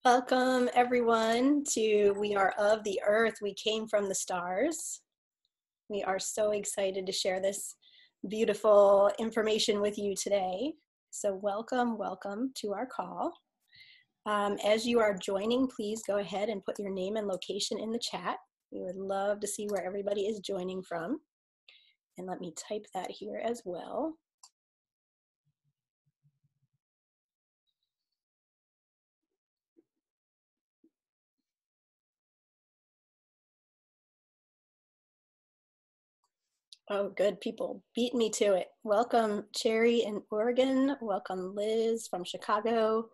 Welcome everyone to We Are of the Earth, We Came from the Stars. We are so excited to share this beautiful information with you today. So welcome to our call. As you are joining, please go ahead and put your name and location in the chat. We would love to see where everybody is joining from. And let me type that here as well. Oh, good. People beat me to it. Welcome, Cherry in Oregon. Welcome, Liz from Chicago.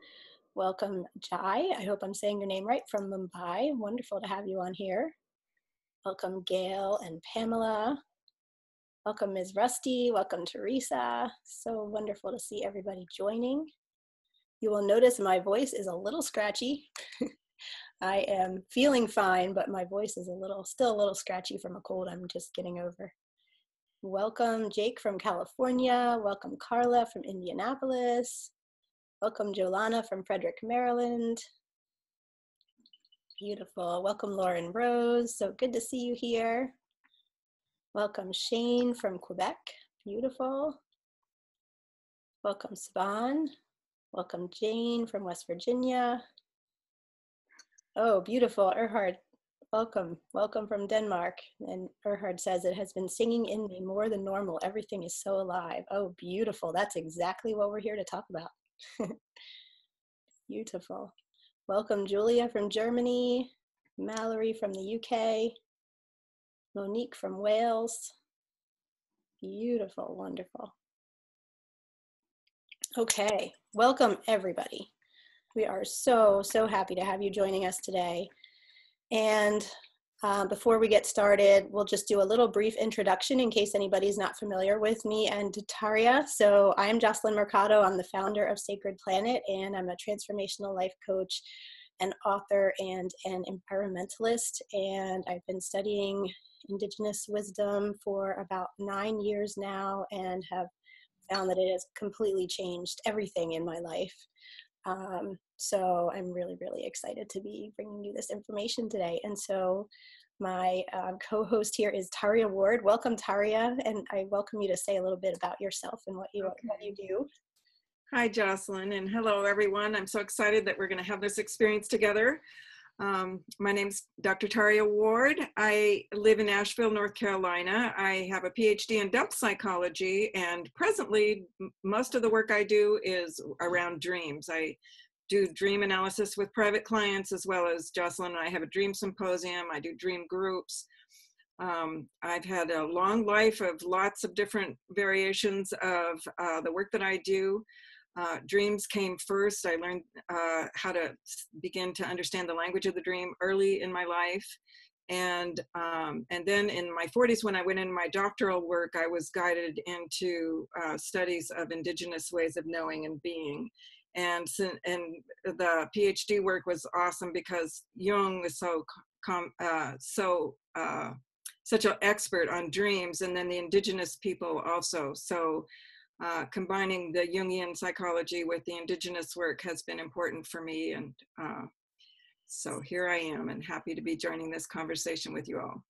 Welcome, Jai. I hope I'm saying your name right, from Mumbai. Wonderful to have you on here. Welcome, Gail and Pamela. Welcome, Ms. Rusty. Welcome, Teresa. So wonderful to see everybody joining. You will notice my voice is a little scratchy. I am feeling fine, but my voice is still a little scratchy from a cold I'm just getting over. Welcome, Jake from California. Welcome, Carla from Indianapolis. Welcome, Jolana from Frederick, Maryland. Beautiful. Welcome, Lauren Rose. So good to see you here. Welcome, Shane from Quebec. Beautiful. Welcome, Svan. Welcome, Jane from West Virginia. Oh, beautiful. Erhard. Welcome from Denmark. And Erhard says, it has been singing in me more than normal. Everything is so alive. Oh, beautiful. That's exactly what we're here to talk about. Beautiful. Welcome, Julia from Germany. Mallory from the UK. Monique from Wales. Beautiful, wonderful. Okay, welcome everybody. We are so happy to have you joining us today. And before we get started, we'll just do a little brief introduction in case anybody's not familiar with me and Tarja. So I'm Jocelyn Mercado. I'm the founder of Sacred Planet, and I'm a transformational life coach, an author, and an environmentalist. And I've been studying Indigenous wisdom for about 9 years now, and have found that it has completely changed everything in my life. So I'm really excited to be bringing you this information today. And so my co-host here is Tarja Ward. Welcome, Tarja, and I welcome you to say a little bit about yourself and what you do. Hi, Jocelyn, and hello, everyone. I'm so excited that we're going to have this experience together. My name's Dr. Tarja Ward. I live in Asheville, North Carolina. I have a PhD in depth psychology, and presently, most of the work I do is around dreams. I do dream analysis with private clients, as well as Jocelyn and I have a dream symposium. I do dream groups. I've had a long life of lots of different variations of the work that I do. Dreams came first. I learned how to begin to understand the language of the dream early in my life. And then in my 40s, when I went into my doctoral work, I was guided into studies of indigenous ways of knowing and being. And the PhD work was awesome because Jung was such an expert on dreams, and then the indigenous people also. So combining the Jungian psychology with the indigenous work has been important for me. And so here I am, and happy to be joining this conversation with you all.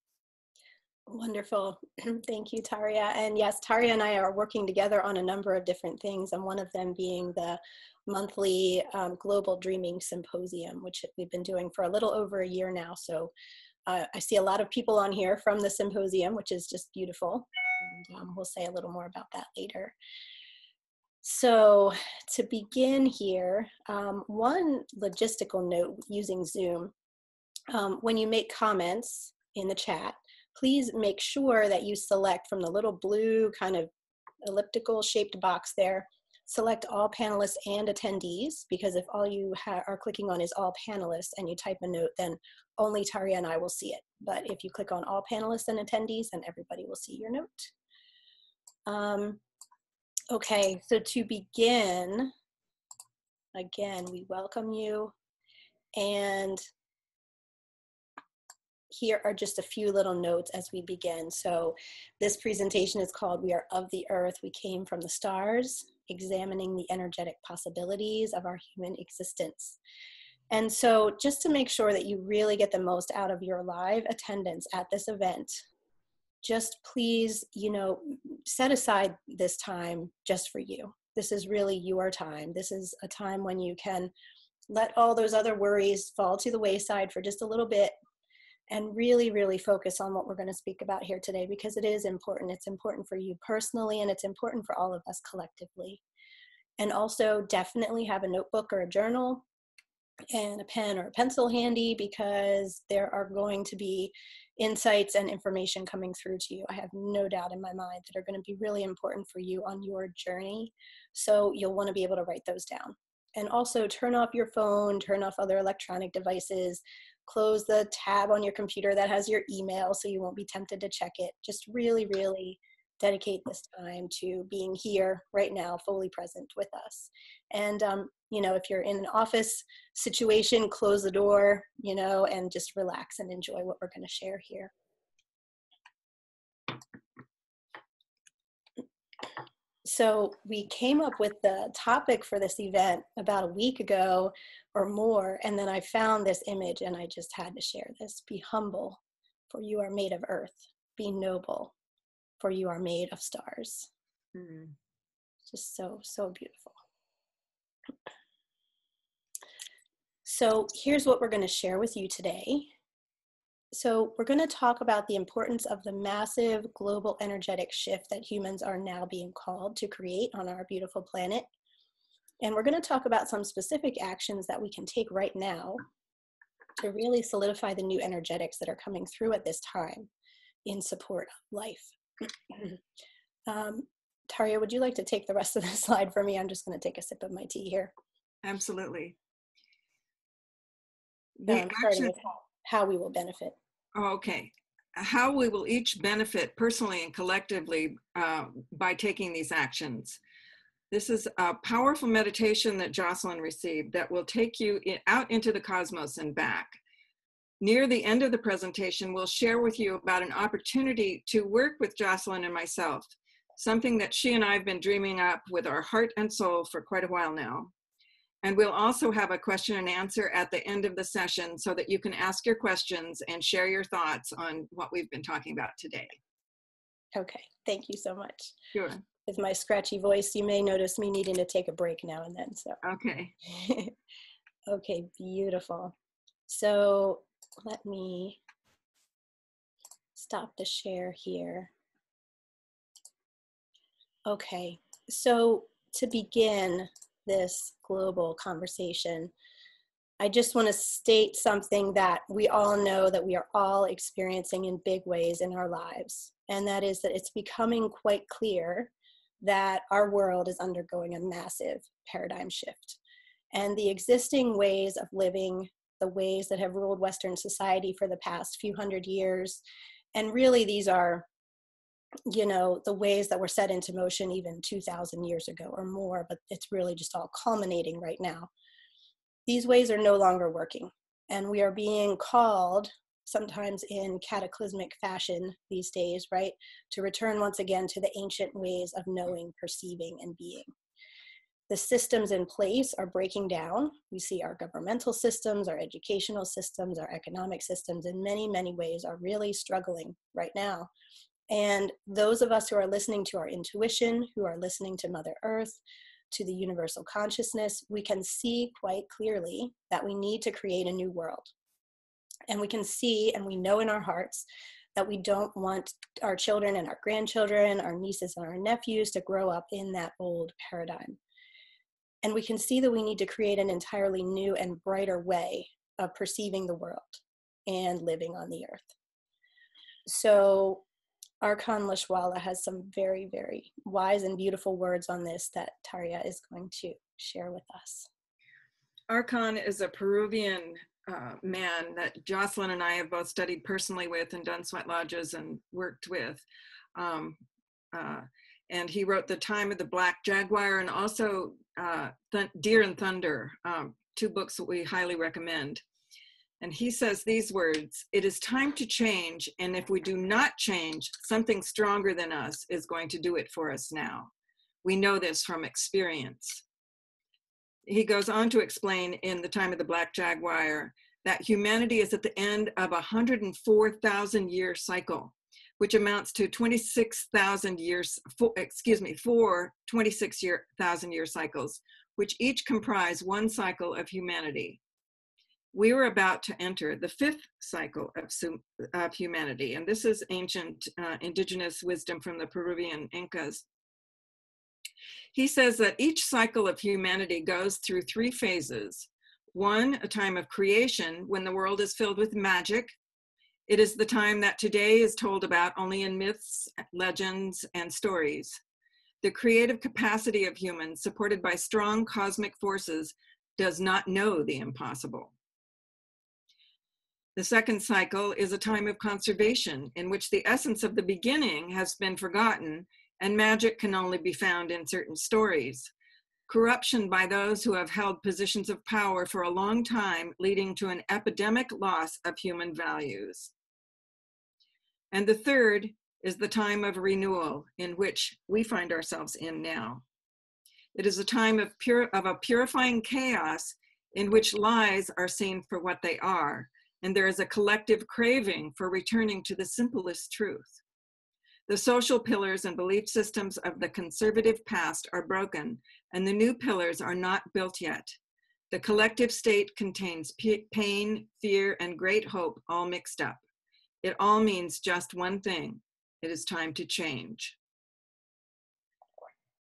Wonderful. Thank you, Tarja. And yes, Tarja and I are working together on a number of different things, and one of them being the monthly Global Dreaming Symposium, which we've been doing for a little over a year now. So I see a lot of people on here from the symposium, which is just beautiful. And we'll say a little more about that later. So to begin here, one logistical note using Zoom, when you make comments in the chat, please make sure that you select from the little blue kind of elliptical shaped box there, select all panelists and attendees, because if all you are clicking on is all panelists and you type a note, then only Tarja and I will see it. But if you click on all panelists and attendees, then everybody will see your note. Okay, so to begin, again, we welcome you. And here are just a few little notes as we begin. So this presentation is called We Are of the Earth, We Came from the Stars, examining the energetic possibilities of our human existence. And so just to make sure that you really get the most out of your live attendance at this event, just please, set aside this time just for you. This is really your time. This is a time when you can let all those other worries fall to the wayside for just a little bit and really, really focus on what we're going to speak about here today, because it is important. It's important for you personally, and it's important for all of us collectively. And also definitely have a notebook or a journal and a pen or a pencil handy, because there are going to be insights and information coming through to you, I have no doubt in my mind, that are going to be really important for you on your journey. So you'll want to be able to write those down. And also turn off your phone, turn off other electronic devices, close the tab on your computer that has your email so you won't be tempted to check it. Just really, really dedicate this time to being here right now, fully present with us. And, if you're in an office situation, close the door, and just relax and enjoy what we're going to share here. So we came up with the topic for this event about a week ago or more, and then I found this image and I just had to share this. Be humble, for you are made of earth. Be noble, for you are made of stars. Just so, so beautiful. So here's what we're going to share with you today. So we're going to talk about the importance of the massive global energetic shift that humans are now being called to create on our beautiful planet. And we're going to talk about some specific actions that we can take right now to really solidify the new energetics that are coming through at this time in support of life. Taria, would you like to take the rest of the slide for me? I'm just going to take a sip of my tea here. Absolutely. Starting with how we will benefit. Okay. How we will each benefit personally and collectively by taking these actions. This is a powerful meditation that Jocelyn received that will take you out into the cosmos and back. Near the end of the presentation, we'll share with you about an opportunity to work with Jocelyn and myself, something that she and I have been dreaming up with our heart and soul for quite a while now. And we'll also have a question and answer at the end of the session so that you can ask your questions and share your thoughts on what we've been talking about today. Okay, thank you so much. Sure. With my scratchy voice, you may notice me needing to take a break now and then. So. Okay. Okay, beautiful. So let me stop the share here. Okay, so to begin this global conversation, I just want to state something that we all know that we are all experiencing in big ways in our lives. And that is that it's becoming quite clear that our world is undergoing a massive paradigm shift. And the existing ways of living, the ways that have ruled Western society for the past few hundred years, and really these are, the ways that were set into motion even 2,000 years ago or more, but it's really just all culminating right now. These ways are no longer working, and we are being called, sometimes in cataclysmic fashion these days, right, to return once again to the ancient ways of knowing, perceiving, and being. The systems in place are breaking down. We see our governmental systems, our educational systems, our economic systems in many, many ways are really struggling right now. And those of us who are listening to our intuition, who are listening to Mother Earth, to the universal consciousness, we can see quite clearly that we need to create a new world. And we can see, and we know in our hearts, that we don't want our children and our grandchildren, our nieces and our nephews to grow up in that old paradigm. And we can see that we need to create an entirely new and brighter way of perceiving the world and living on the earth. So Archon Lashwala has some very, very wise and beautiful words on this that Taria is going to share with us. Archon is a Peruvian man that Jocelyn and I have both studied personally with and done sweat lodges and worked with. And he wrote The Time of the Black Jaguar and also Deer and Thunder, two books that we highly recommend. And he says these words: "It is time to change, and if we do not change, something stronger than us is going to do it for us now. We know this from experience." he goes on to explain in The Time of the Black Jaguar that humanity is at the end of a 104,000-year cycle, which amounts to 26,000 years, four 26,000-year cycles, which each comprise one cycle of humanity. We were about to enter the fifth cycle of humanity, and this is ancient indigenous wisdom from the Peruvian Incas. He says that each cycle of humanity goes through three phases. One, a time of creation, when the world is filled with magic. It is the time that today is told about only in myths, legends, and stories. The creative capacity of humans, supported by strong cosmic forces, does not know the impossible. The second cycle is a time of conservation, in which the essence of the beginning has been forgotten and magic can only be found in certain stories. Corruption by those who have held positions of power for a long time, leading to an epidemic loss of human values. And the third is the time of renewal, in which we find ourselves in now. It is a time of a purifying chaos in which lies are seen for what they are, and there is a collective craving for returning to the simplest truth. The social pillars and belief systems of the conservative past are broken, and the new pillars are not built yet. The collective state contains pain, fear, and great hope all mixed up. It all means just one thing: it is time to change.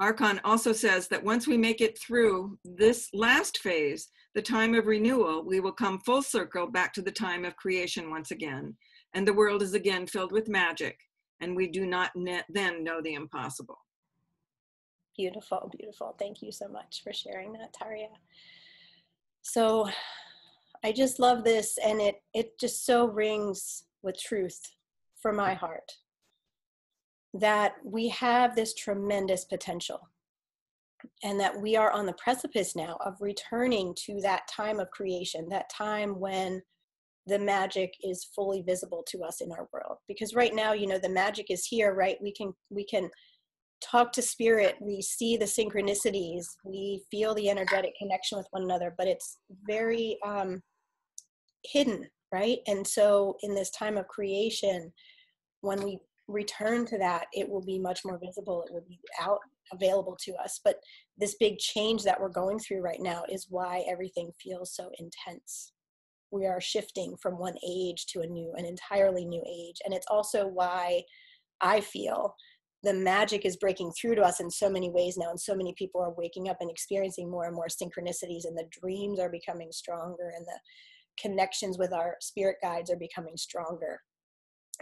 Archon also says that once we make it through this last phase, the time of renewal, we will come full circle back to the time of creation once again, and the world is again filled with magic, and we do not then know the impossible. Beautiful, beautiful. Thank you so much for sharing that, Taria. So I just love this, and it just so rings with truth for my heart that we have this tremendous potential, and that we are on the precipice now of returning to that time of creation, that time when the magic is fully visible to us in our world. Because right now, you know, the magic is here, right? We can talk to spirit, we see the synchronicities, we feel the energetic connection with one another, but it's very hidden, right? And so in this time of creation, when we return to that, it will be much more visible, it will be available to us. But this big change that we're going through right now is why everything feels so intense. We are shifting from one age to an entirely new age. And it's also why I feel the magic is breaking through to us in so many ways now, and so many people are waking up and experiencing more and more synchronicities, and the dreams are becoming stronger, and the connections with our spirit guides are becoming stronger,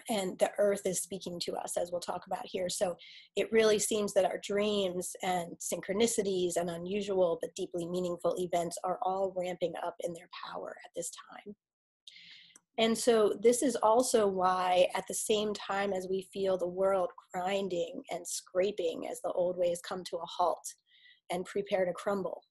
and the earth is speaking to us, as we'll talk about here. So it really seems that our dreams and synchronicities and unusual but deeply meaningful events are all ramping up in their power at this time. And so this is also why, at the same time as we feel the world grinding and scraping as the old ways come to a halt and prepare to crumble,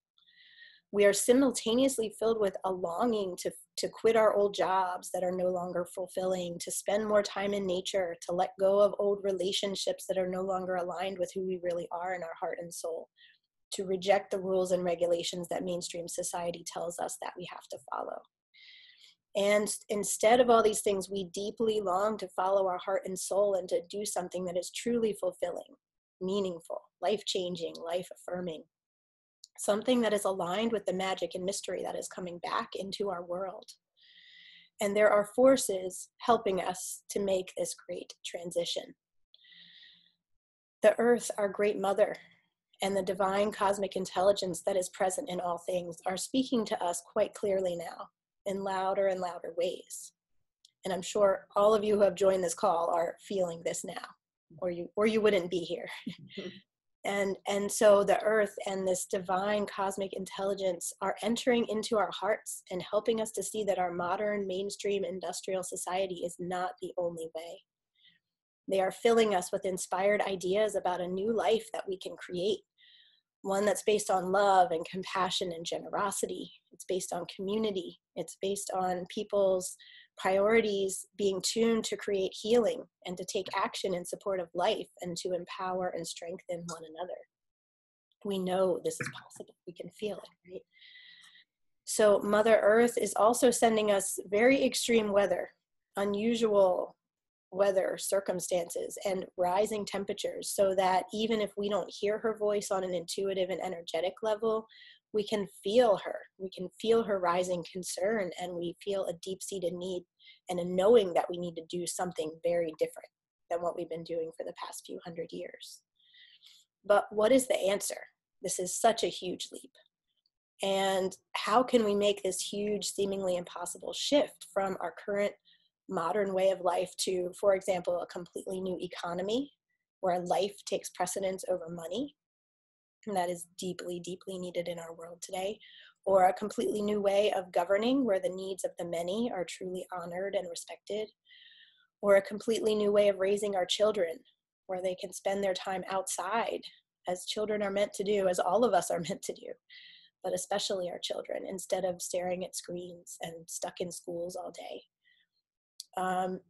we are simultaneously filled with a longing to quit our old jobs that are no longer fulfilling, to spend more time in nature, to let go of old relationships that are no longer aligned with who we really are in our heart and soul, to reject the rules and regulations that mainstream society tells us that we have to follow. And instead of all these things, we deeply long to follow our heart and soul and to do something that is truly fulfilling, meaningful, life-changing, life-affirming, something that is aligned with the magic and mystery that is coming back into our world. And there are forces helping us to make this great transition. The earth, our great mother, and the divine cosmic intelligence that is present in all things are speaking to us quite clearly now, in louder and louder ways. And I'm sure all of you who have joined this call are feeling this now, or you wouldn't be here. And so the earth and this divine cosmic intelligence are entering into our hearts and helping us to see that our modern mainstream industrial society is not the only way. They are filling us with inspired ideas about a new life that we can create, one that's based on love and compassion and generosity. It's based on community. It's based on people's priorities being tuned to create healing and to take action in support of life and to empower and strengthen one another. We know this is possible. We can feel it, right? So Mother Earth is also sending us very extreme weather, unusual weather circumstances, and rising temperatures, so that even if we don't hear her voice on an intuitive and energetic level, we can feel her. We can feel her rising concern, and we feel a deep-seated need and a knowing that we need to do something very different than what we've been doing for the past few hundred years. But what is the answer? This is such a huge leap. And how can we make this huge, seemingly impossible shift from our current modern way of life to, for example, a completely new economy where life takes precedence over money? And that is deeply, deeply needed in our world today. Or a completely new way of governing where the needs of the many are truly honored and respected. Or a completely new way of raising our children where they can spend their time outside, as children are meant to do, as all of us are meant to do, but especially our children, instead of staring at screens and stuck in schools all day.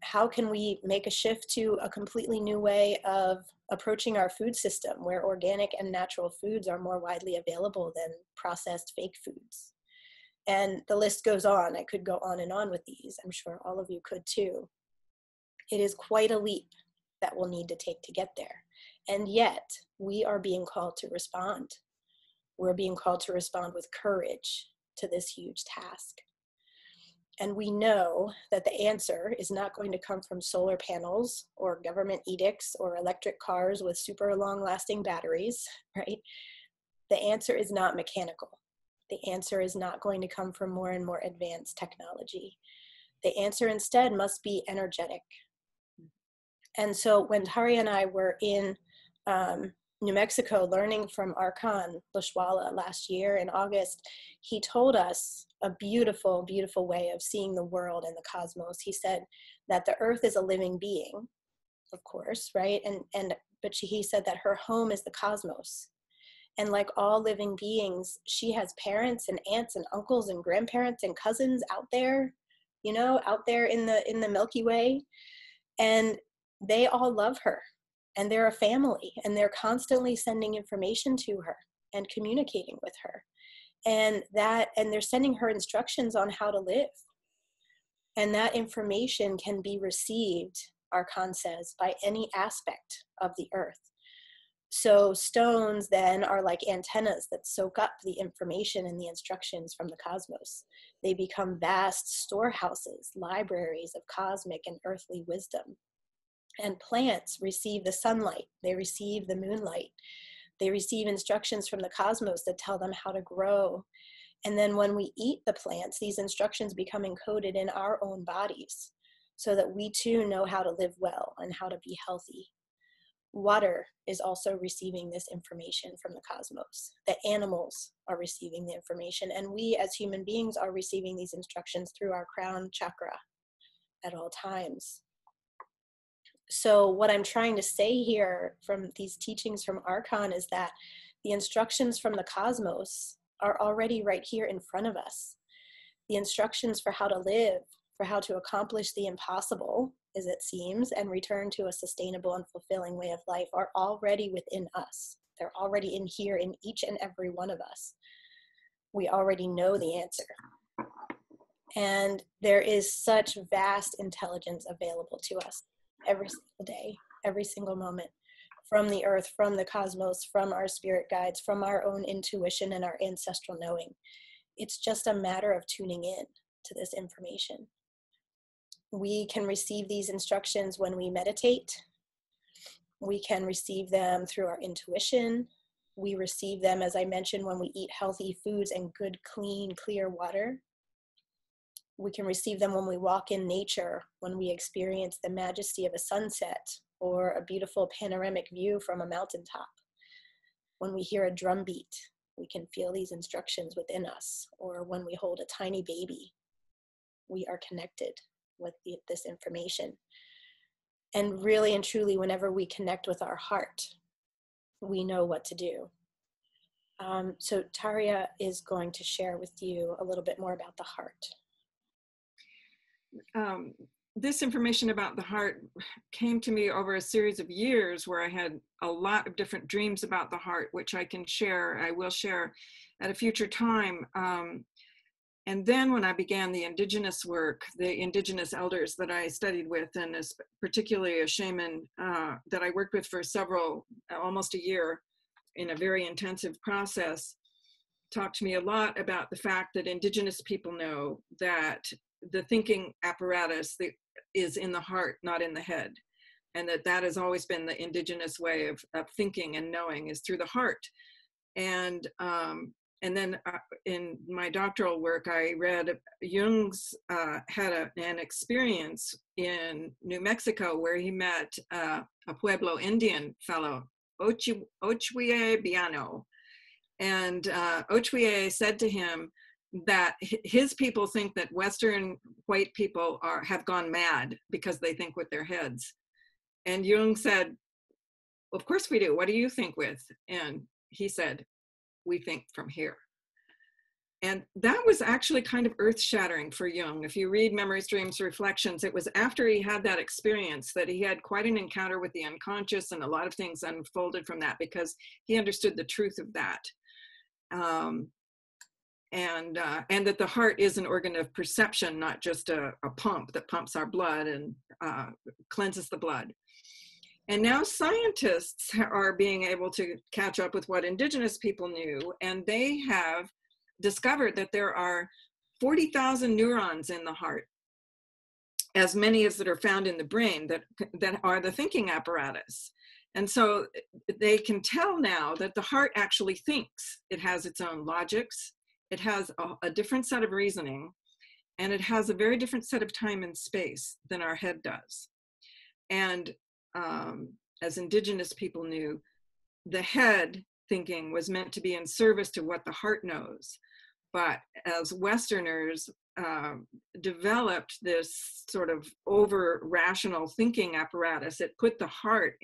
How can we make a shift to a completely new way of approaching our food system where organic and natural foods are more widely available than processed fake foods? And the list goes on. I could go on and on with these. I'm sure all of you could too. It is quite a leap that we'll need to take to get there. And yet we are being called to respond. We're being called to respond with courage to this huge task. And we know that the answer is not going to come from solar panels or government edicts or electric cars with super long-lasting batteries, right? The answer is not mechanical. The answer is not going to come from more and more advanced technology. The answer instead must be energetic. And so when Tari and I were in New Mexico learning from Archon Lashwala last year in August, he told us a beautiful, beautiful way of seeing the world and the cosmos. He said that the earth is a living being, of course, right? But he said that her home is the cosmos. And like all living beings, she has parents and aunts and uncles and grandparents and cousins out there, you know, out there in the Milky Way. And they all love her. And they're a family, and they're constantly sending information to her and communicating with her. And they're sending her instructions on how to live. And that information can be received, Archon says, by any aspect of the earth. So stones then are like antennas that soak up the information and the instructions from the cosmos. They become vast storehouses, libraries of cosmic and earthly wisdom. And plants receive the sunlight, they receive the moonlight, they receive instructions from the cosmos that tell them how to grow. And then when we eat the plants, these instructions become encoded in our own bodies so that we too know how to live well and how to be healthy. Water is also receiving this information from the cosmos. The animals are receiving the information, and we as human beings are receiving these instructions through our crown chakra at all times. So what I'm trying to say here from these teachings from Archon is that the instructions from the cosmos are already right here in front of us. The instructions for how to live, for how to accomplish the impossible, as it seems, and return to a sustainable and fulfilling way of life are already within us. They're already in here in each and every one of us. We already know the answer. And there is such vast intelligence available to us every single day, every single moment, from the earth, from the cosmos, from our spirit guides, from our own intuition and our ancestral knowing. It's just a matter of tuning in to this information. We can receive these instructions when we meditate. We can receive them through our intuition. We receive them, as I mentioned, when we eat healthy foods and good, clean, clear water. We can receive them when we walk in nature, when we experience the majesty of a sunset or a beautiful panoramic view from a mountaintop. When we hear a drum beat, we can feel these instructions within us. Or when we hold a tiny baby, we are connected with this information. And really and truly, whenever we connect with our heart, we know what to do. So Tarja is going to share with you a little bit more about the heart. This information about the heart came to me over a series of years where I had a lot of different dreams about the heart, which I will share at a future time. And then when I began the indigenous work, the indigenous elders that I studied with, and particularly a shaman that I worked with for almost a year in a very intensive process, talked to me a lot about the fact that indigenous people know that the thinking apparatus is in the heart, not in the head. And that has always been the indigenous way of thinking and knowing, is through the heart. And then in my doctoral work, I read Jung's had an experience in New Mexico where he met a Pueblo Indian fellow, Ochwie Biano. And Ochwie said to him that his people think that Western white people have gone mad because they think with their heads. And Jung said, of course we do. What do you think with? And he said, we think from here. And that was actually kind of earth-shattering for Jung. If you read Memories, Dreams, Reflections, it was after he had that experience that he had quite an encounter with the unconscious, and a lot of things unfolded from that because he understood the truth of that. And that the heart is an organ of perception, not just a pump that pumps our blood and cleanses the blood. And now scientists are being able to catch up with what indigenous people knew, and they have discovered that there are 40,000 neurons in the heart, as many as that are found in the brain that are the thinking apparatus. And so they can tell now that the heart actually thinks. It has its own logics, it has a different set of reasoning, and it has a very different set of time and space than our head does. And as indigenous people knew, the head thinking was meant to be in service to what the heart knows. But as Westerners developed this sort of over-rational thinking apparatus, it put the heart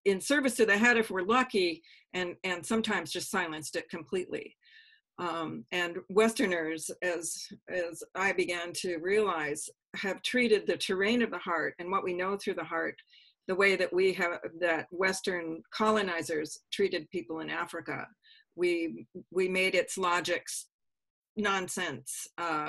in service to the head if we're lucky, and sometimes just silenced it completely. And Westerners, as I began to realize, have treated the terrain of the heart and what we know through the heart the way that Western colonizers treated people in Africa. We made its logics nonsense.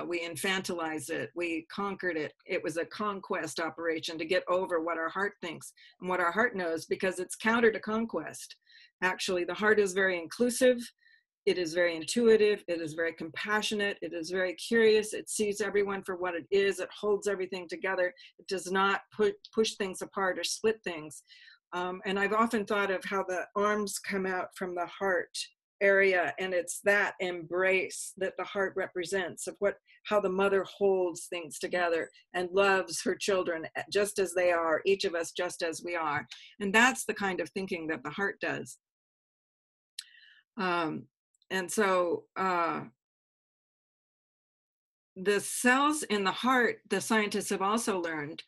We infantilized it. We conquered it. It was a conquest operation to get over what our heart thinks and what our heart knows, because it's counter to conquest. Actually, the heart is very inclusive. It is very intuitive. It is very compassionate. It is very curious. It sees everyone for what it is. It holds everything together. It does not push things apart or split things. And I've often thought of how the arms come out from the heart area, and it's that embrace that the heart represents of how the mother holds things together and loves her children just as they are, each of us just as we are. And that's the kind of thinking that the heart does. And so the cells in the heart, the scientists have also learned,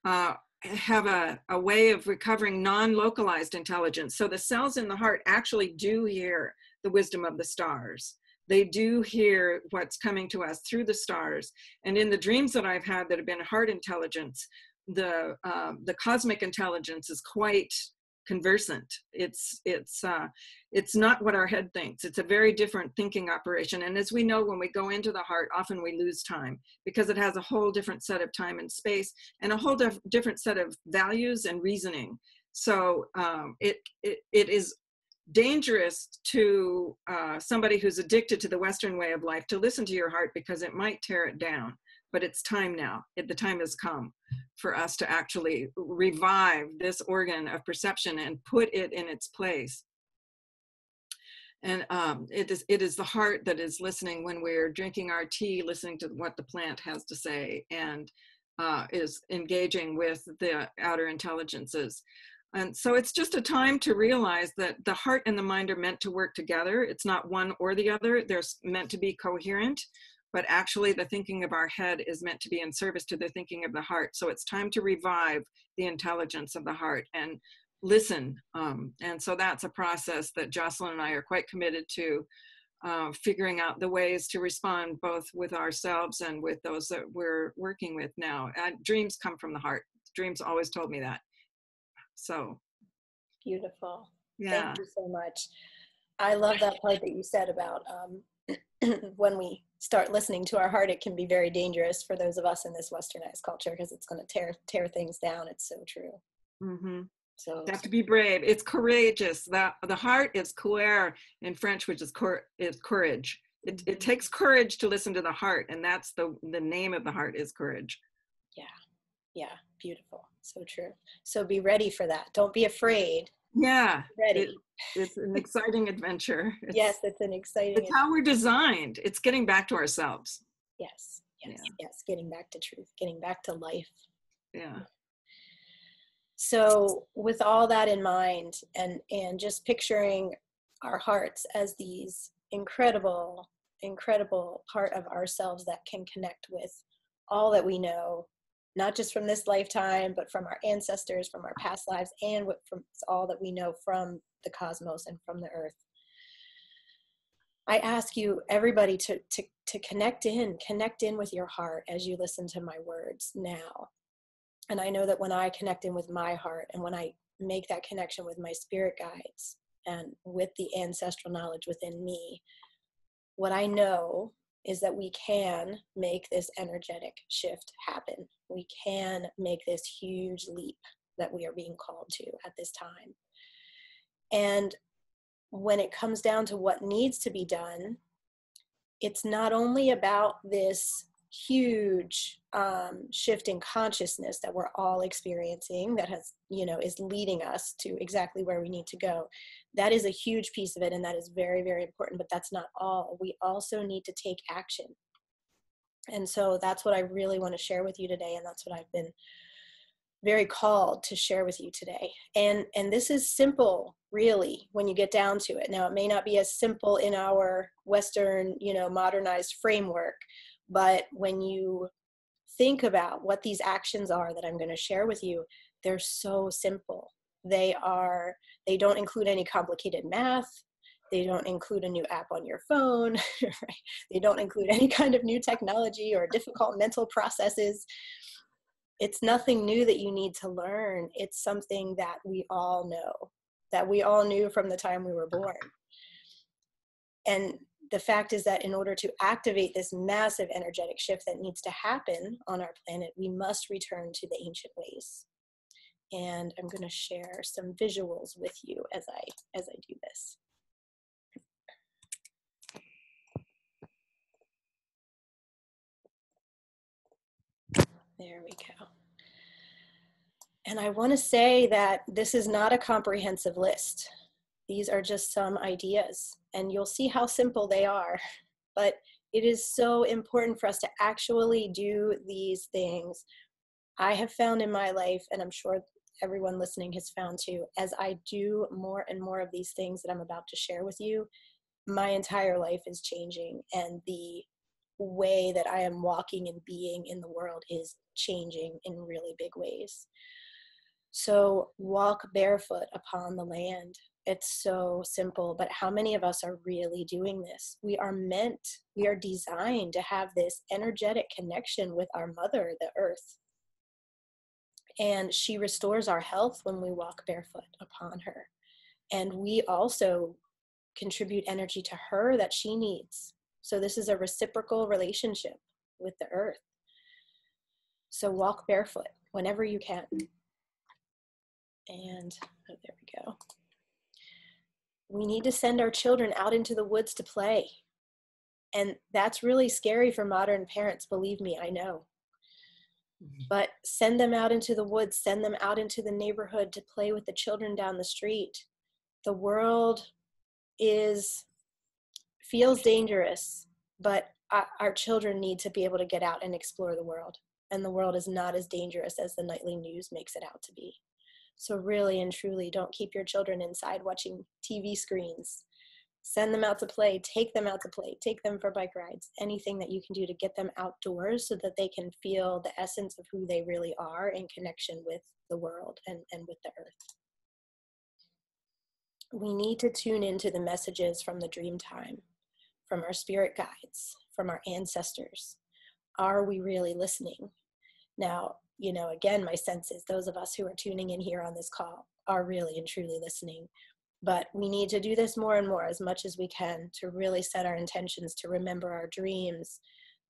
have a way of recovering non-localized intelligence. So the cells in the heart actually do hear the wisdom of the stars. They do hear what's coming to us through the stars. And in the dreams that I've had that have been heart intelligence, the cosmic intelligence is quite conversant. It's not what our head thinks. It's a very different thinking operation. And as we know, when we go into the heart, often we lose time because it has a whole different set of time and space and a whole different set of values and reasoning. So it is dangerous to somebody who's addicted to the Western way of life to listen to your heart, because it might tear it down. But it's time now. The time has come for us to actually revive this organ of perception and put it in its place. And it is the heart that is listening when we're drinking our tea, listening to what the plant has to say, and is engaging with the outer intelligences. And so it's just a time to realize that the heart and the mind are meant to work together. It's not one or the other. They're meant to be coherent. But actually the thinking of our head is meant to be in service to the thinking of the heart. So it's time to revive the intelligence of the heart and listen. And so that's a process that Jocelyn and I are quite committed to, figuring out the ways to respond both with ourselves and with those that we're working with now. Dreams come from the heart. Dreams always told me that. So. Beautiful. Yeah. Thank you so much. I love that part that you said about when we start listening to our heart, it can be very dangerous for those of us in this westernized culture, because it's going to tear things down. It's so true. Mm-hmm. So You have to be brave. It's courageous. The heart is coeur in French, which is courage. It takes courage to listen to the heart, and that's the name of the heart is courage. Yeah, beautiful. So true. So be ready for that. Don't be afraid. Yeah, Ready. it's an exciting adventure. Yes, it's an exciting. It's how we're designed. It's getting back to ourselves. Yes, Yeah. yes. Getting back to truth, getting back to life. Yeah. So with all that in mind, and just picturing our hearts as these incredible part of ourselves that can connect with all that we know, not just from this lifetime, but from our ancestors, from our past lives, and from all that we know from the cosmos and from the earth. I ask you, everybody, to connect in with your heart as you listen to my words now. And I know that when I connect in with my heart, and when I make that connection with my spirit guides and with the ancestral knowledge within me, what I know is that we can make this energetic shift happen. We can make this huge leap that we are being called to at this time. And when it comes down to what needs to be done, it's not only about this huge shift in consciousness that we're all experiencing that has, is leading us to exactly where we need to go. That is a huge piece of it, and that is very, very important, but that's not all. We also need to take action. And so that's what I really want to share with you today, and that's what I've been very called to share with you today. And this is simple, really, when you get down to it. Now, it may not be as simple in our Western, modernized framework, but when you think about what these actions are that I'm going to share with you, they're so simple. They don't include any complicated math. They don't include a new app on your phone. Right? They don't include any kind of new technology or difficult mental processes. It's nothing new that you need to learn. It's something that we all know, that we all knew from the time we were born. And the fact is that in order to activate this massive energetic shift that needs to happen on our planet, we must return to the ancient ways. And I'm going to share some visuals with you as I do this. There we go. And I want to say that this is not a comprehensive list. These are just some ideas, and you'll see how simple they are. But it is so important for us to actually do these things. I have found in my life, and I'm sure everyone listening has found too, as I do more and more of these things that I'm about to share with you, my entire life is changing, and the way that I am walking and being in the world is changing in really big ways. So walk barefoot upon the land. It's so simple, but how many of us are really doing this? We are designed to have this energetic connection with our mother, the earth. And she restores our health when we walk barefoot upon her. And we also contribute energy to her that she needs. So this is a reciprocal relationship with the earth. So walk barefoot whenever you can. And there we go. We need to send our children out into the woods to play. And that's really scary for modern parents, believe me, I know. But send them out into the woods, send them out into the neighborhood to play with the children down the street. The world feels dangerous, but our children need to be able to get out and explore the world. And the world is not as dangerous as the nightly news makes it out to be. So really and truly, don't keep your children inside watching TV screens. Send them out to play, take them out to play, take them for bike rides, anything that you can do to get them outdoors so that they can feel the essence of who they really are in connection with the world and with the earth. We need to tune into the messages from the dream time, from our spirit guides, from our ancestors. Are we really listening? Now, again, my sense is those of us who are tuning in here on this call are really and truly listening. But we need to do this more and more, as much as we can, to really set our intentions, to remember our dreams,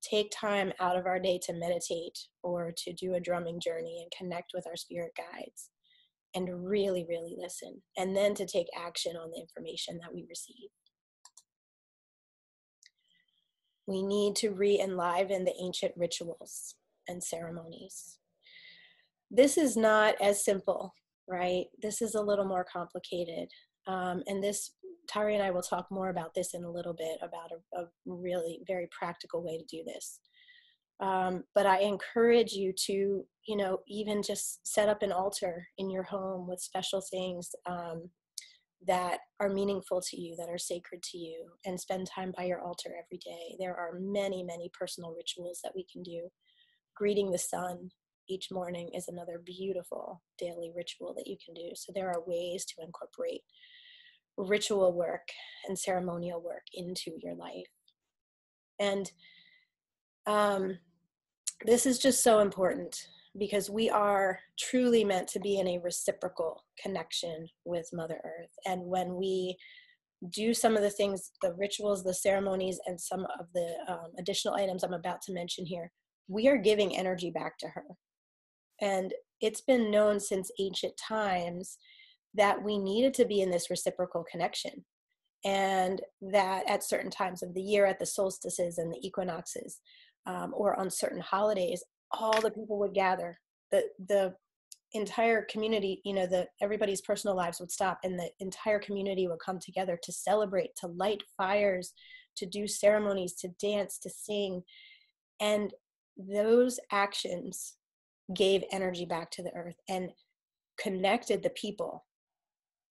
take time out of our day to meditate or to do a drumming journey and connect with our spirit guides, and really, really listen, and then to take action on the information that we receive. We need to re-enliven the ancient rituals and ceremonies. This is not as simple, right? This is a little more complicated. And this, Tari and I will talk more about this in a little bit, about a really very practical way to do this. But I encourage you to, even just set up an altar in your home with special things that are meaningful to you, that are sacred to you, and spend time by your altar every day. There are many, many personal rituals that we can do. Greeting the sun each morning is another beautiful daily ritual that you can do. So there are ways to incorporate ritual work and ceremonial work into your life. And this is just so important, because we are truly meant to be in a reciprocal connection with Mother Earth. And when we do some of the things, the rituals, the ceremonies, and some of the additional items I'm about to mention here, we are giving energy back to her. And it's been known since ancient times that we needed to be in this reciprocal connection, and that at certain times of the year, at the solstices and the equinoxes, or on certain holidays, all the people would gather. The entire community, everybody's personal lives would stop, and the entire community would come together to celebrate, to light fires, to do ceremonies, to dance, to sing. And those actions gave energy back to the earth and connected the people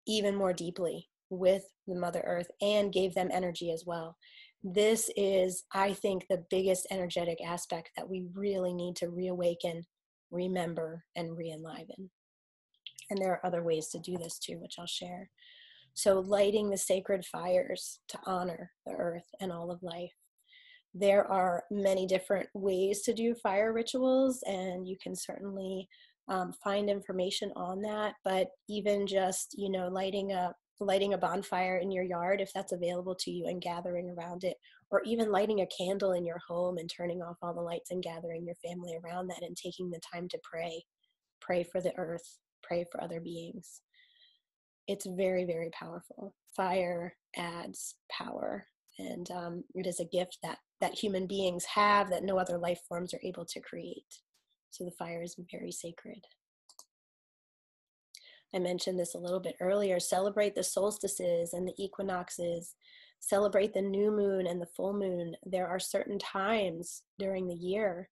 even more deeply with the Mother Earth, and gave them energy as well. This is, I think, the biggest energetic aspect that we really need to reawaken, remember, and re-enliven. And there are other ways to do this too, which I'll share. So lighting the sacred fires to honor the earth and all of life. There are many different ways to do fire rituals, and you can certainly find information on that. But even just, lighting a bonfire in your yard, if that's available to you, and gathering around it, or even lighting a candle in your home and turning off all the lights and gathering your family around that and taking the time to pray for the earth, pray for other beings. It's very, very powerful. Fire adds power, and it is a gift that human beings have that no other life forms are able to create. So the fire is very sacred. I mentioned this a little bit earlier. Celebrate the solstices and the equinoxes. Celebrate the new moon and the full moon. There are certain times during the year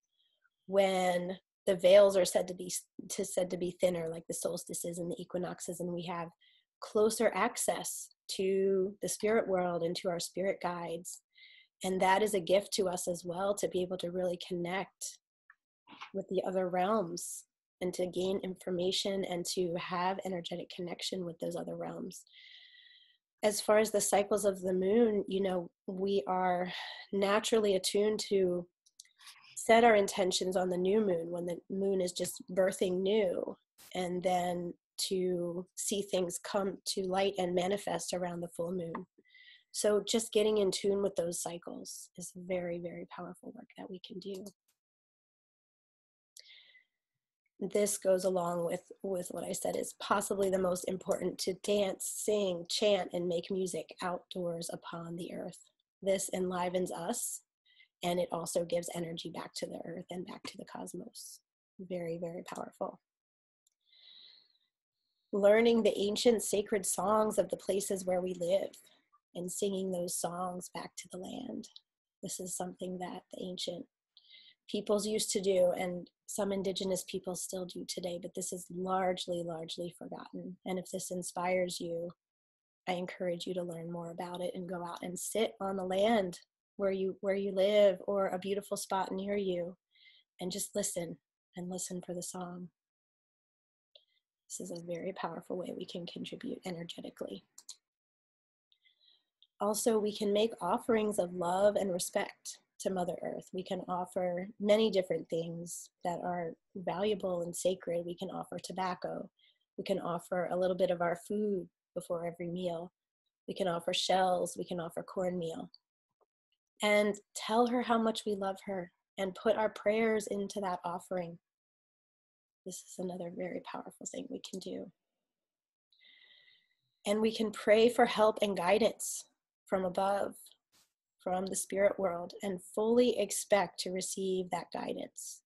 when the veils are said to be thinner, like the solstices and the equinoxes, and we have closer access to the spirit world and to our spirit guides. And that is a gift to us as well, to be able to really connect with the other realms and to gain information and to have energetic connection with those other realms. As far as the cycles of the moon, we are naturally attuned to set our intentions on the new moon, when the moon is just birthing new, and then to see things come to light and manifest around the full moon. So just getting in tune with those cycles is very, very powerful work that we can do. This goes along with what I said is possibly the most important: to dance, sing, chant, and make music outdoors upon the earth. This enlivens us, and it also gives energy back to the earth and back to the cosmos. Very, very powerful. Learning the ancient sacred songs of the places where we live and singing those songs back to the land. This is something that the ancient peoples used to do, and some indigenous peoples still do today, but this is largely forgotten. And if this inspires you, I encourage you to learn more about it and go out and sit on the land where you live, or a beautiful spot near you, and just listen for the song. This is a very powerful way we can contribute energetically. Also, we can make offerings of love and respect to Mother Earth. We can offer many different things that are valuable and sacred. We can offer tobacco. We can offer a little bit of our food before every meal. We can offer shells, we can offer cornmeal, and tell her how much we love her and put our prayers into that offering. This is another very powerful thing we can do. And we can pray for help and guidance from above, from the spirit world, and fully expect to receive that guidance.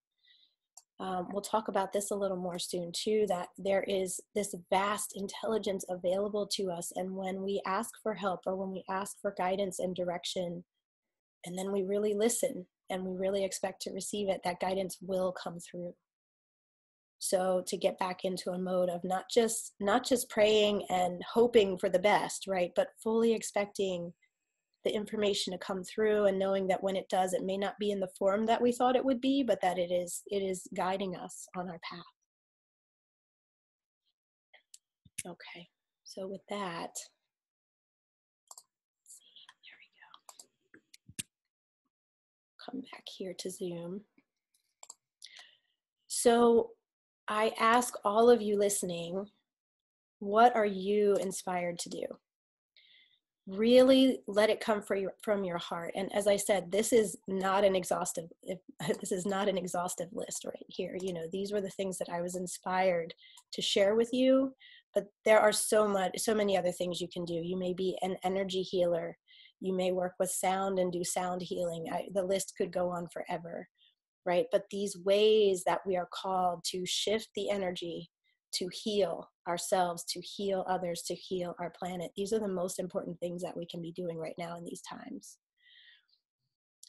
We'll talk about this a little more soon too, that there is this vast intelligence available to us. And when we ask for help, or when we ask for guidance and direction, and then we really listen and we really expect to receive it, that guidance will come through. So to get back into a mode of not just praying and hoping for the best, right? But fully expecting the information to come through, and knowing that when it does, it may not be in the form that we thought it would be, but that it is guiding us on our path. Okay, so with that, let's see, there we go. Come back here to Zoom. So I ask all of you listening, what are you inspired to do? Really let it come from your heart. And as I said, this is not an exhaustive list right here. You know, these were the things that I was inspired to share with you, but there are so many other things you can do. You may be an energy healer. You may work with sound and do sound healing. The list could go on forever, right? But these ways that we are called to shift the energy, to heal ourselves, to heal others, to heal our planet. These are the most important things that we can be doing right now in these times.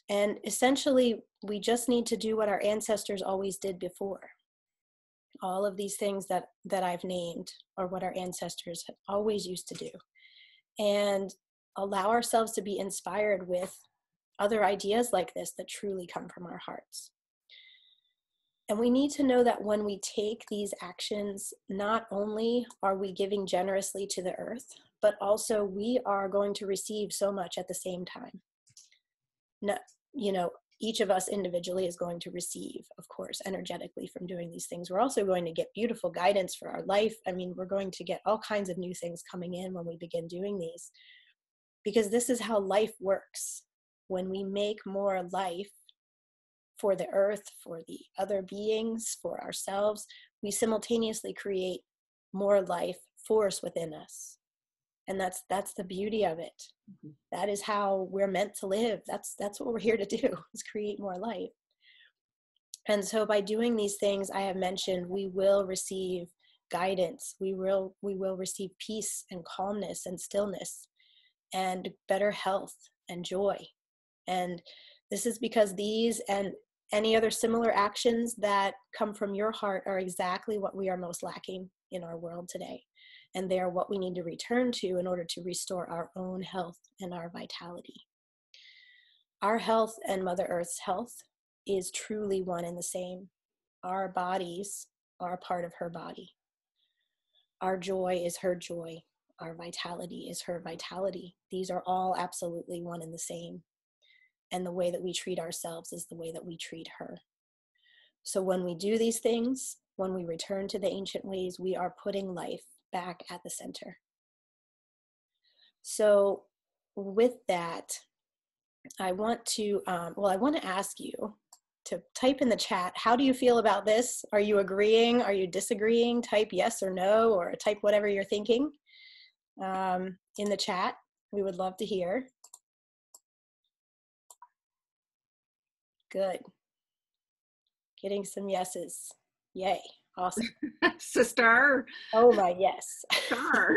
And essentially, we just need to do what our ancestors always did before. All of these things that I've named are what our ancestors have always used to do. And allow ourselves to be inspired with other ideas like this that truly come from our hearts. And we need to know that when we take these actions, not only are we giving generously to the earth, but also we are going to receive so much at the same time. No, you know, each of us individually is going to receive, of course, energetically from doing these things. We're also going to get beautiful guidance for our life. I mean, we're going to get all kinds of new things coming in when we begin doing these, because this is how life works. When we make more life for the earth, for the other beings, for ourselves, we simultaneously create more life force within us. And that's the beauty of it. Mm-hmm. That is how we're meant to live. That's what we're here to do, is create more life. And so by doing these things I have mentioned, we will receive guidance. We will receive peace and calmness and stillness and better health and joy. And this is because these and any other similar actions that come from your heart are exactly what we are most lacking in our world today. And they are what we need to return to in order to restore our own health and our vitality. Our health and Mother Earth's health is truly one and the same. Our bodies are part of her body. Our joy is her joy. Our vitality is her vitality. These are all absolutely one and the same. And the way that we treat ourselves is the way that we treat her. So when we do these things, when we return to the ancient ways, we are putting life back at the center. So with that, I want to ask you to type in the chat, how do you feel about this? Are you agreeing? Are you disagreeing? Type yes or no, or type whatever you're thinking in the chat. We would love to hear. Good. Getting some yeses. Yay. Awesome. It's a star. Oh my, yes. Star.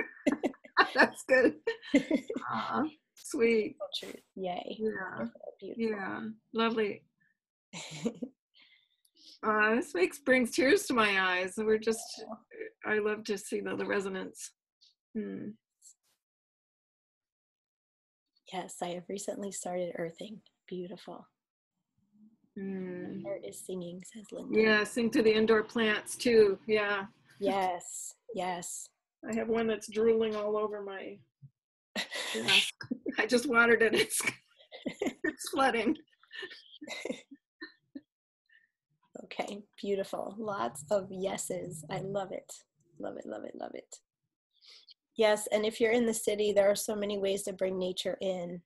That's good. Sweet. Yay. Yeah. Beautiful. Yeah. Lovely. This brings tears to my eyes. I love to see the resonance. Yes, I have recently started earthing. Beautiful. Heart is singing, says Linda. Yeah, sing to the indoor plants too. Yeah. Yes, yes. I have one that's drooling all over my desk. I just watered it. It's flooding. Okay, beautiful. Lots of yeses. I love it. Love it, love it, love it. Yes, and if you're in the city, there are so many ways to bring nature in,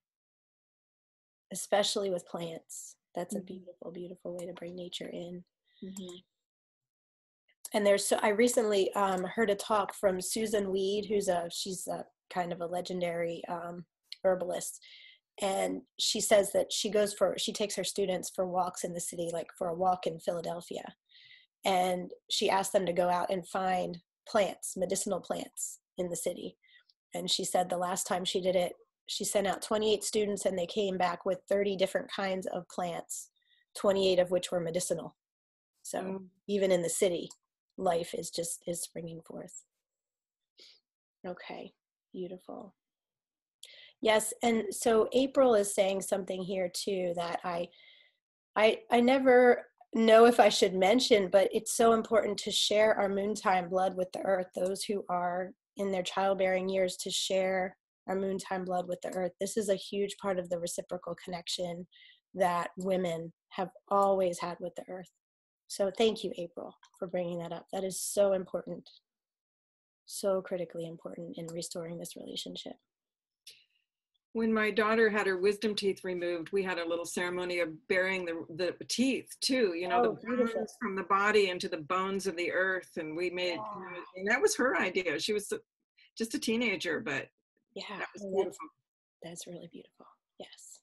especially with plants. That's a Mhm. beautiful, beautiful way to bring nature in. Mhm. And I recently heard a talk from Susan Weed, she's a kind of a legendary herbalist. And she says that she takes her students for walks in the city, like for a walk in Philadelphia. And she asked them to go out and find plants, medicinal plants in the city. And she said the last time she did it, she sent out 28 students and they came back with 30 different kinds of plants, 28 of which were medicinal. So Mm. even in the city, life is springing forth. Okay, beautiful. Yes, and so April is saying something here too that I never know if I should mention, but it's so important to share our moontime blood with the earth, those who are in their childbearing years, to share our moontime blood with the earth. This is a huge part of the reciprocal connection that women have always had with the earth. So thank you, April, for bringing that up. That is so important, so critically important in restoring this relationship. When my daughter had her wisdom teeth removed, we had a little ceremony of burying the teeth too, you know, the Oh, beautiful. bones from the body into the bones of the earth. And we made, Yeah, and that was her idea. She was just a teenager, but yeah. that was Oh, beautiful. that's really beautiful. Yes.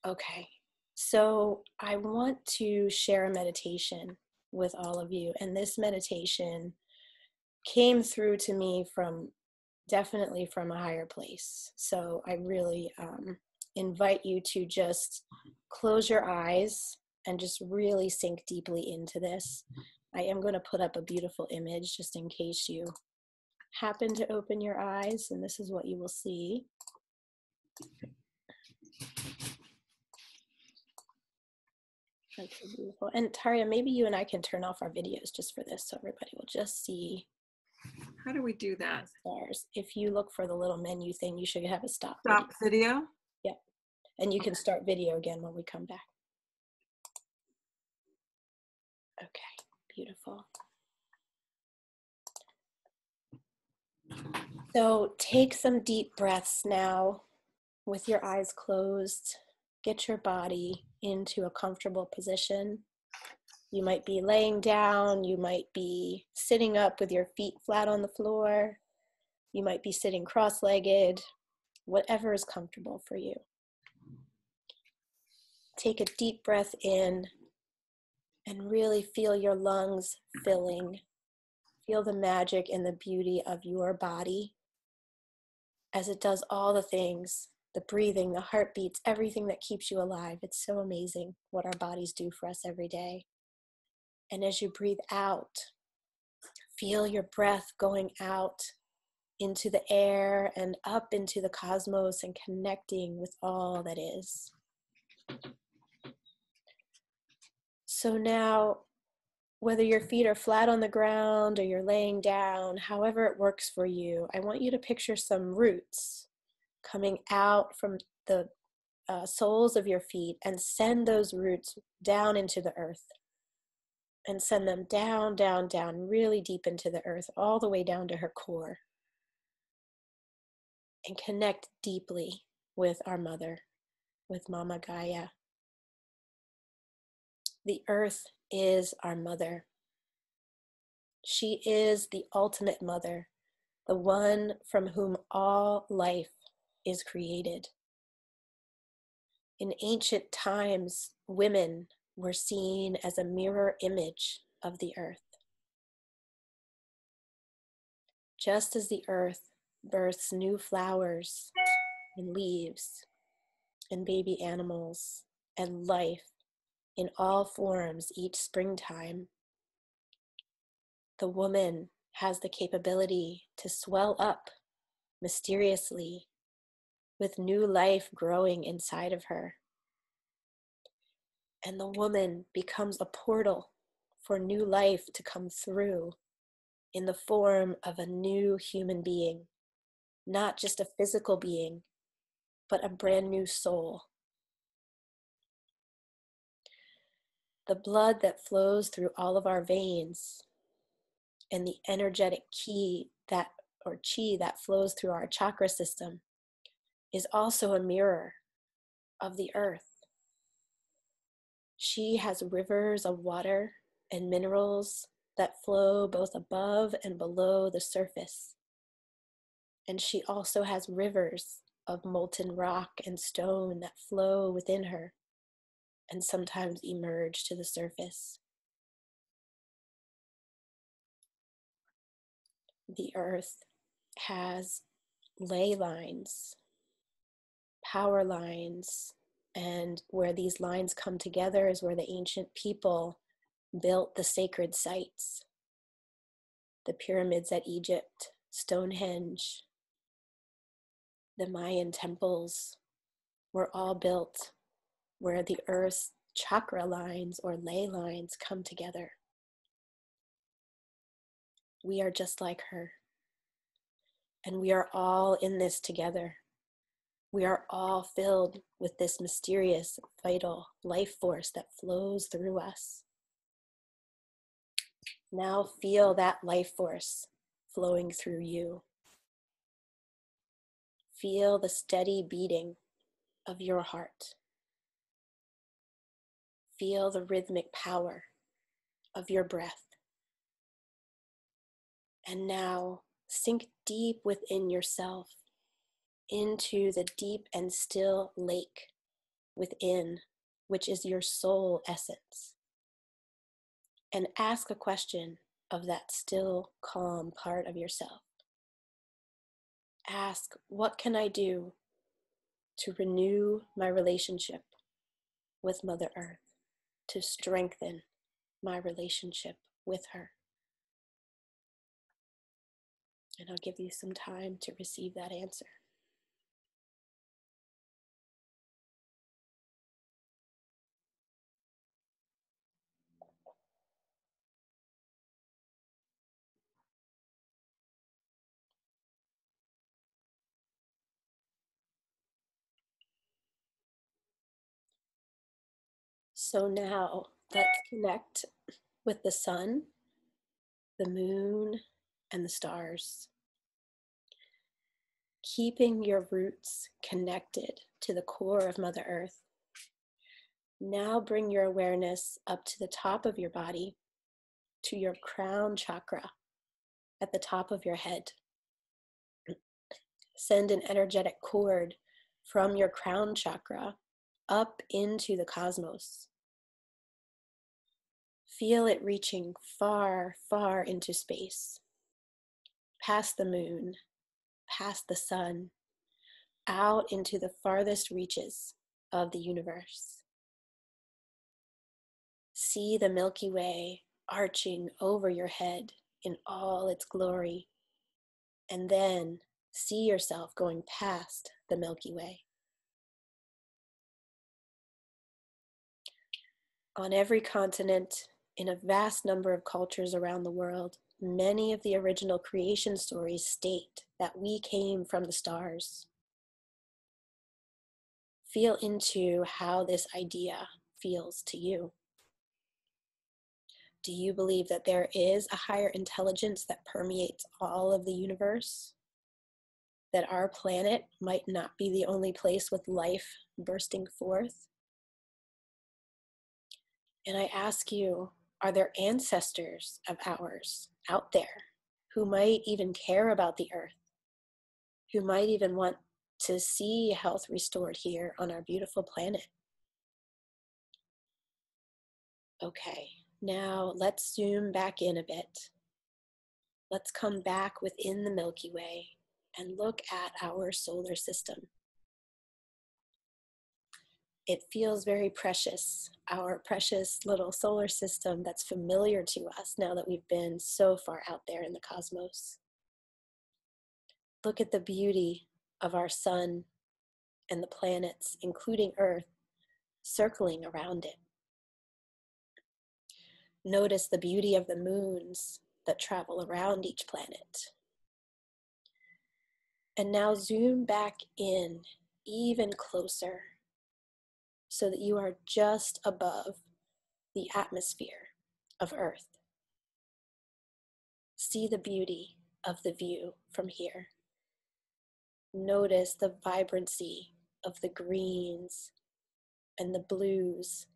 Okay. So I want to share a meditation with all of you. And this meditation came through to me definitely from a higher place. So I really invite you to just close your eyes and just really sink deeply into this. I am going to put up a beautiful image just in case you happen to open your eyes, and this is what you will see. Okay, beautiful. And Taria, maybe you and I can turn off our videos just for this so everybody will just see How do we do the that? stars. If you look for the little menu thing, you should have a stop video. Stop video? Yep. And you can start video again when we come back. Okay, beautiful. So take some deep breaths now with your eyes closed. Get your body into a comfortable position. You might be laying down, you might be sitting up with your feet flat on the floor, you might be sitting cross-legged, whatever is comfortable for you. Take a deep breath in and really feel your lungs filling. Feel the magic and the beauty of your body as it does all the things, the breathing, the heartbeats, everything that keeps you alive. It's so amazing what our bodies do for us every day. And as you breathe out, feel your breath going out into the air and up into the cosmos and connecting with all that is. So now, whether your feet are flat on the ground or you're laying down, however it works for you, I want you to picture some roots coming out from the soles of your feet and send those roots down into the earth and send them down, down, down, really deep into the earth, all the way down to her core. And connect deeply with our mother, with Mama Gaia. The earth is our mother. She is the ultimate mother, the one from whom all life is created. In ancient times, women were seen as a mirror image of the earth. Just as the earth births new flowers and leaves and baby animals and life in all forms each springtime, the woman has the capability to swell up mysteriously with new life growing inside of her. And the woman becomes a portal for new life to come through in the form of a new human being, not just a physical being, but a brand new soul. The blood that flows through all of our veins and the energetic key that or chi that flows through our chakra system is also a mirror of the earth. She has rivers of water and minerals that flow both above and below the surface. And she also has rivers of molten rock and stone that flow within her and sometimes emerge to the surface. The earth has ley lines, power lines, and where these lines come together is where the ancient people built the sacred sites. The pyramids at Egypt, Stonehenge, the Mayan temples were all built where the earth's chakra lines or ley lines come together. We are just like her, and we are all in this together. We are all filled with this mysterious, vital life force that flows through us. Now feel that life force flowing through you. Feel the steady beating of your heart. Feel the rhythmic power of your breath. And now sink deep within yourself into the deep and still lake within, which is your soul essence. And ask a question of that still, calm part of yourself. Ask, what can I do to renew my relationship with Mother Earth, to strengthen my relationship with her? And I'll give you some time to receive that answer. So now let's connect with the sun, the moon, and the stars. Keeping your roots connected to the core of Mother Earth. Now bring your awareness up to the top of your body, to your crown chakra at the top of your head. Send an energetic cord from your crown chakra up into the cosmos. Feel it reaching far, far into space, past the moon, past the sun, out into the farthest reaches of the universe. See the Milky Way arching over your head in all its glory, and then see yourself going past the Milky Way. On every continent, in a vast number of cultures around the world, many of the original creation stories state that we came from the stars. Feel into how this idea feels to you. Do you believe that there is a higher intelligence that permeates all of the universe? That our planet might not be the only place with life bursting forth? And I ask you, are there ancestors of ours out there who might even care about the earth, who might even want to see health restored here on our beautiful planet? Okay, now let's zoom back in a bit. Let's come back within the Milky Way and look at our solar system. It feels very precious, our precious little solar system that's familiar to us now that we've been so far out there in the cosmos. Look at the beauty of our sun and the planets, including Earth, circling around it. Notice the beauty of the moons that travel around each planet. And now zoom back in even closer so that you are just above the atmosphere of Earth. See the beauty of the view from here. Notice the vibrancy of the greens and the blues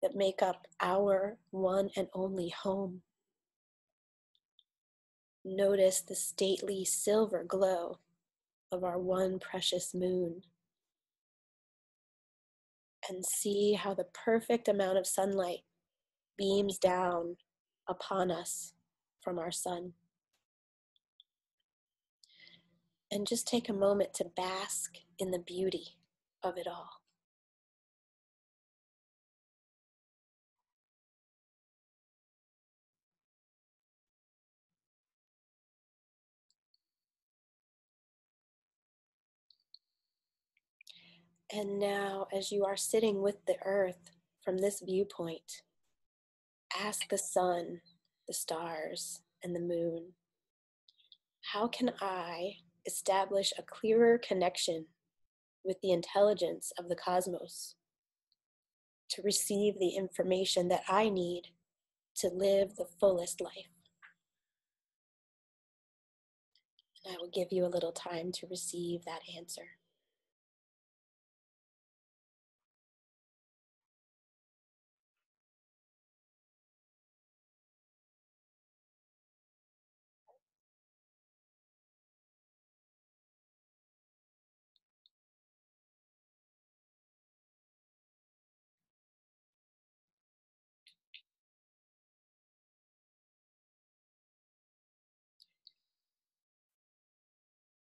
that make up our one and only home. Notice the stately silver glow of our one precious moon. And see how the perfect amount of sunlight beams down upon us from our sun. And just take a moment to bask in the beauty of it all. And now, as you are sitting with the earth from this viewpoint, ask the sun, the stars, and the moon, how can I establish a clearer connection with the intelligence of the cosmos to receive the information that I need to live the fullest life? And I will give you a little time to receive that answer.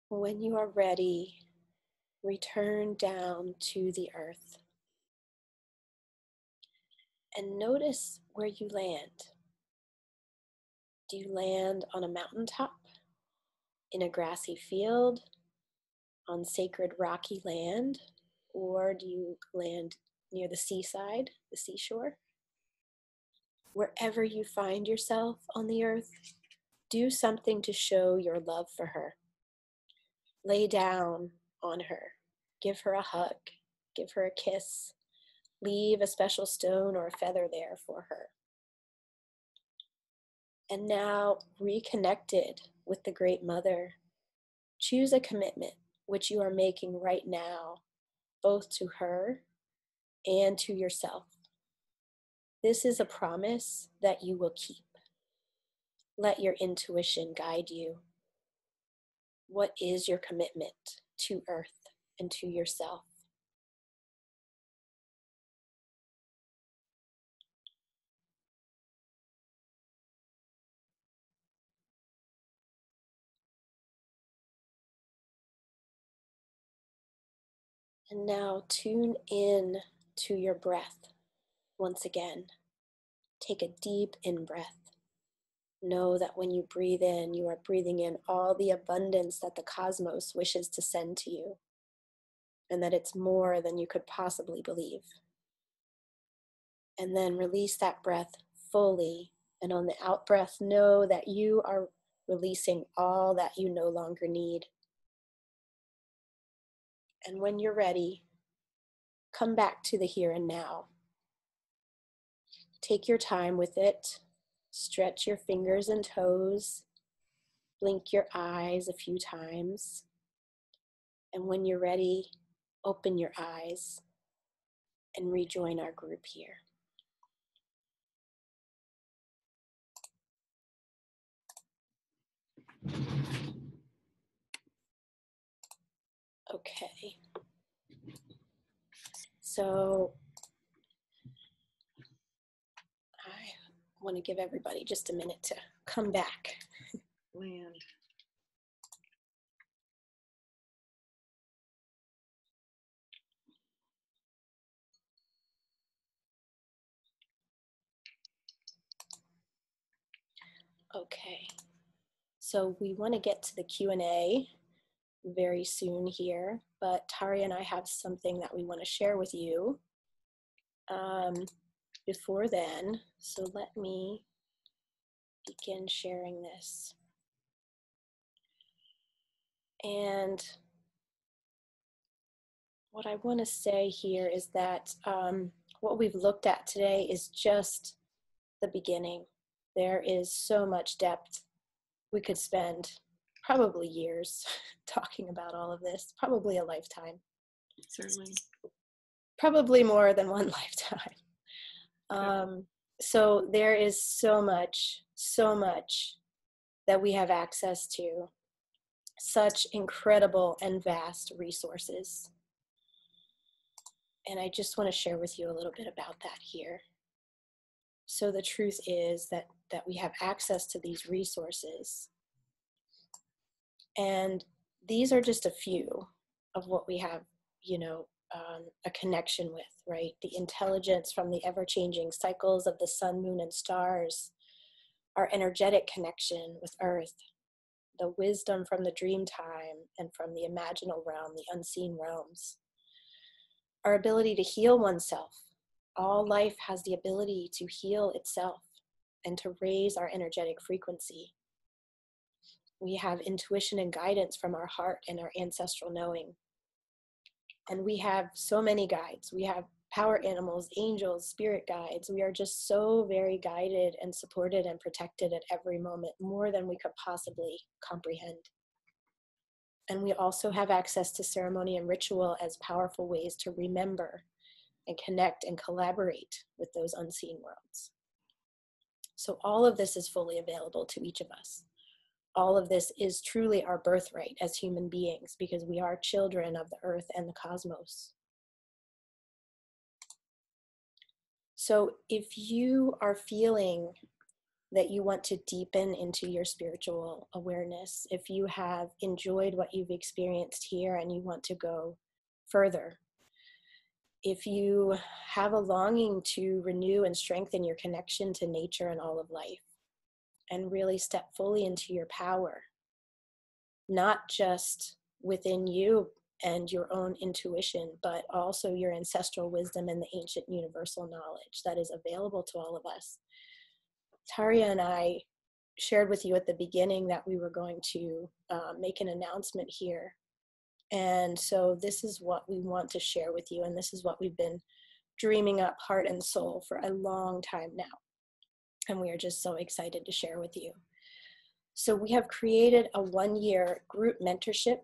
When you are ready, return down to the earth and notice where you land. Do you land on a mountaintop, in a grassy field, on sacred rocky land, or do you land near the seaside, the seashore? Wherever you find yourself on the earth, do something to show your love for her. Lay down on her, give her a hug, give her a kiss, leave a special stone or a feather there for her. And now, reconnected with the Great Mother, choose a commitment which you are making right now, both to her and to yourself. This is a promise that you will keep. Let your intuition guide you. What is your commitment to Earth and to yourself? And now tune in to your breath once again. Take a deep in-breath. Know that when you breathe in, you are breathing in all the abundance that the cosmos wishes to send to you, and that it's more than you could possibly believe. And then release that breath fully, and on the out breath, know that you are releasing all that you no longer need. And when you're ready, come back to the here and now. Take your time with it. Stretch your fingers and toes. Blink your eyes a few times. And when you're ready, open your eyes and rejoin our group here. Okay. So I want to give everybody just a minute to come back. Land. Okay. So we want to get to the Q&A very soon here, but Tari and I have something that we want to share with you before then. So let me begin sharing this. And what I want to say here is that what we've looked at today is just the beginning. There is so much depth we could spend probably years talking about all of this, probably a lifetime, Certainly. probably more than one lifetime. Yeah. So there is so much that we have access to, such incredible and vast resources. And I just want to share with you a little bit about that here. So the truth is that we have access to these resources. And these are just a few of what we have, a connection with, right? The intelligence from the ever-changing cycles of the sun, moon, and stars, our energetic connection with Earth, the wisdom from the dream time and from the imaginal realm, the unseen realms, our ability to heal oneself. All life has the ability to heal itself and to raise our energetic frequency. We have intuition and guidance from our heart and our ancestral knowing. And we have so many guides. We have power animals, angels, spirit guides. We are just so very guided and supported and protected at every moment, more than we could possibly comprehend. And we also have access to ceremony and ritual as powerful ways to remember and connect and collaborate with those unseen worlds. So all of this is fully available to each of us. All of this is truly our birthright as human beings, because we are children of the earth and the cosmos. So if you are feeling that you want to deepen into your spiritual awareness, if you have enjoyed what you've experienced here and you want to go further, if you have a longing to renew and strengthen your connection to nature and all of life, and really step fully into your power, not just within you and your own intuition, but also your ancestral wisdom and the ancient universal knowledge that is available to all of us. Tarja and I shared with you at the beginning that we were going to make an announcement here. And so this is what we want to share with you. And this is what we've been dreaming up heart and soul for a long time now. And we are just so excited to share with you. So we have created a 1-year group mentorship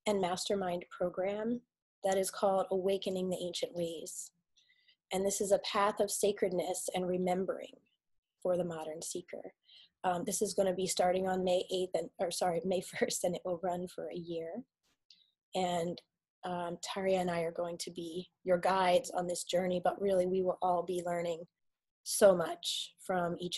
and mastermind program that is called Awakening the Ancient Ways. And this is a path of sacredness and remembering for the modern seeker. This is going to be starting on May 1st, and it will run for a year. And Tarja and I are going to be your guides on this journey, but really we will all be learning so much from each